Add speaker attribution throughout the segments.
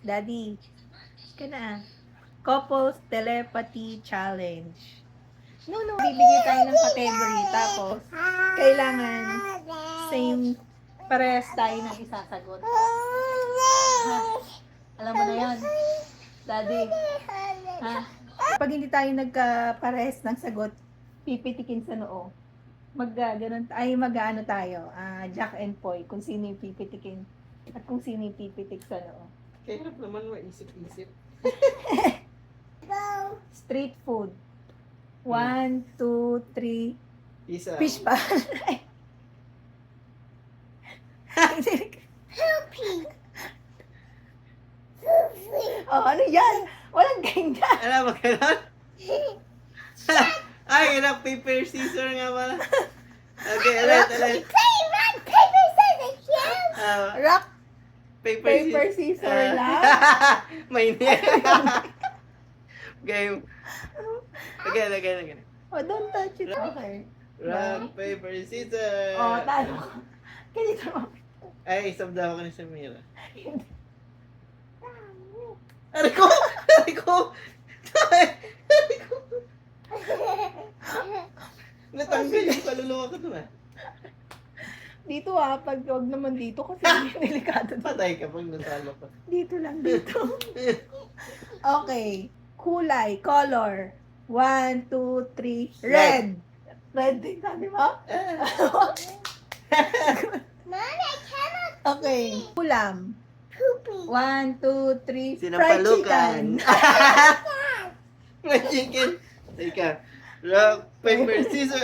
Speaker 1: Daddy. Ka na. Couples Telepathy Challenge. No, bibigay tayo ng category. Tapos, kailangan same parehas tayo ng isasagot. Ha? Alam mo na yan. Daddy. Ha? Pag hindi tayo nagka-parehas ng sagot, pipitikin sa noo. Mag-ano tayo, Jack and Poy, kung sino yung pipitikin at kung sino yung pipitik sa noo.
Speaker 2: Kaya naman maisip-isip.
Speaker 1: Street food. 1, 2, 3.
Speaker 2: Isa.
Speaker 1: Fish pa. Oh, ano yan? Walang ganyan.
Speaker 2: Alam mo gano'n? Ay, rock, paper, scissor nga pala. Okay, ulit.
Speaker 3: Rock, paper, scissors, shoot!
Speaker 1: Rock,
Speaker 2: Paper,
Speaker 1: paper, scissor lang.
Speaker 2: May Game. Again.
Speaker 1: Oh, don't touch it. Okay.
Speaker 2: Rock, paper, scissors.
Speaker 1: Oh, talo ka. Ganito mo.
Speaker 2: Ay, isang daw ka ni Samira.
Speaker 1: Hindi.
Speaker 2: Aray ko! Natanggal yung kaluluwa ko doon.
Speaker 1: Dito pag wag naman dito kasi delikado.
Speaker 2: Patay ka pag natalo ka.
Speaker 1: Dito lang, dito. Okay. Kulay, color. 1, 2, 3. Red. Red din, sabi mo?
Speaker 3: Mommy, I cannot
Speaker 1: Okay. Ulam.
Speaker 3: poopy.
Speaker 1: 1, 2, 3. Fried
Speaker 2: Sinampalukan.
Speaker 1: chicken.
Speaker 2: Fried chicken. Teka. Rock, paper, scissors.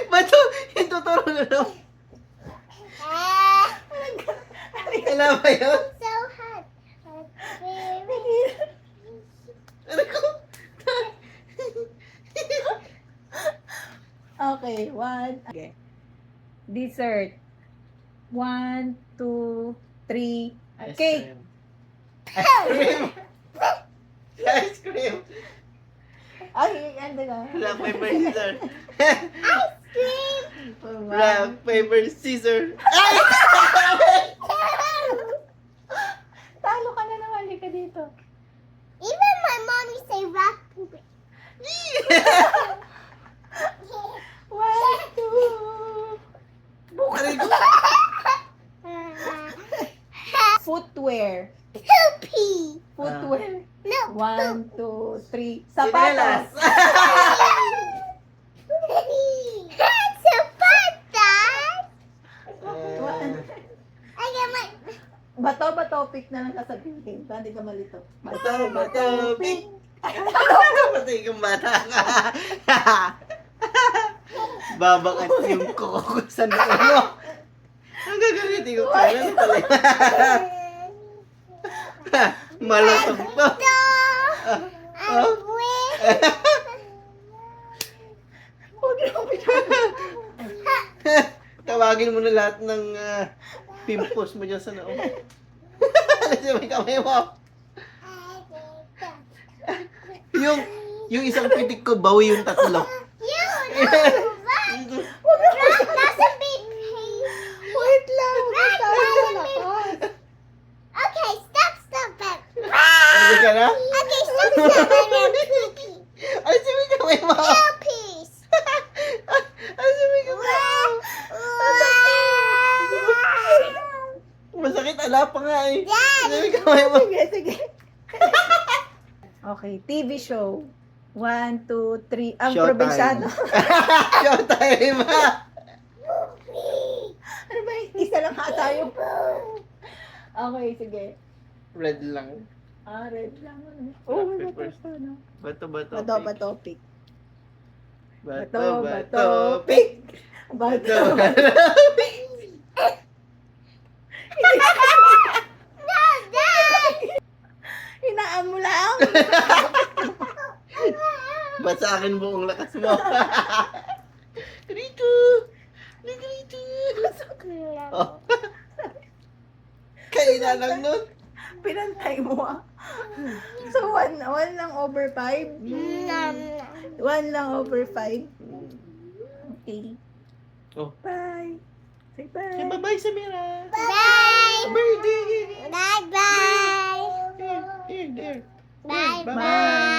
Speaker 2: Bato! Yung tuturo na lang. Alam ba yun?
Speaker 3: So hot.
Speaker 2: Aray ko!
Speaker 1: Okay, 1. Okay. Dessert. 1, 2, 3. Cake.
Speaker 2: Ice cream. Ice cream.
Speaker 1: Ay, ano ka?
Speaker 2: Rock, paper, scissors.
Speaker 3: Ice cream.
Speaker 2: Rock, paper, scissors.
Speaker 1: Talo ka na naman, ka dito.
Speaker 3: Even my mommy say rock, paper.
Speaker 1: 1, 2.
Speaker 2: Aray ko!
Speaker 1: Footwear.
Speaker 3: Poopy.
Speaker 1: Footwear.
Speaker 3: No.
Speaker 1: 1, 2, 3.
Speaker 2: Sinelas.
Speaker 1: Sapatos.
Speaker 3: Sapatos. I got my.
Speaker 1: Bato, pick na lang sasabihin. Hindi ka malito.
Speaker 2: Bato, pick. Patay kang bata ka. Babakat yung kuko ko sa noo mo. Ang gagalitin ko pala. Ano pala yun? Malasog to.
Speaker 3: I win.
Speaker 1: Huwag na
Speaker 2: Tawagin mo na lahat ng pimples mo dyan sa noo. Alas yung may kamay mo. Yung isang pitik ko, bawi yung tatlo.
Speaker 3: You know, rock, that's a big pain.
Speaker 1: Wait lang.
Speaker 3: Right,
Speaker 1: Tayo
Speaker 3: right.
Speaker 1: na lakas.
Speaker 3: Okay, stop.
Speaker 2: Ano ka na?
Speaker 3: Okay, stop. Poopy.
Speaker 2: Alas yung may kamay mo.
Speaker 3: Puppies.
Speaker 2: Alas yung may kamay mo. Masakit, ala pa nga eh. Alas yung may kamay mo.
Speaker 1: Sige. Okay, TV show. 1, 2, 3. Ang
Speaker 2: Showtime.
Speaker 1: probinsyano.
Speaker 2: Showtime.
Speaker 1: Ano ba? Isa lang ha tayo. Okay, sige.
Speaker 2: Red lang.
Speaker 1: Red lang.
Speaker 2: Rock,
Speaker 1: Oh,
Speaker 2: paper,
Speaker 1: ano?
Speaker 2: Bato,
Speaker 1: Bato, pick.
Speaker 2: Bato, pick.
Speaker 1: Bato. Hinaan mo lang.
Speaker 2: Ba't sa akin buong lakas mo? Rito! Rito! Oh. Kaya lang nun.
Speaker 1: Pinantay mo So, 1 lang over 5? 1 lang over 5? Okay.
Speaker 2: Oh.
Speaker 1: Bye. Say bye.
Speaker 2: Say bye-bye, Samira.
Speaker 3: Bye.
Speaker 2: Birthday!
Speaker 3: Bye.
Speaker 2: Here.
Speaker 3: Bye
Speaker 2: Bye-bye.
Speaker 3: bye.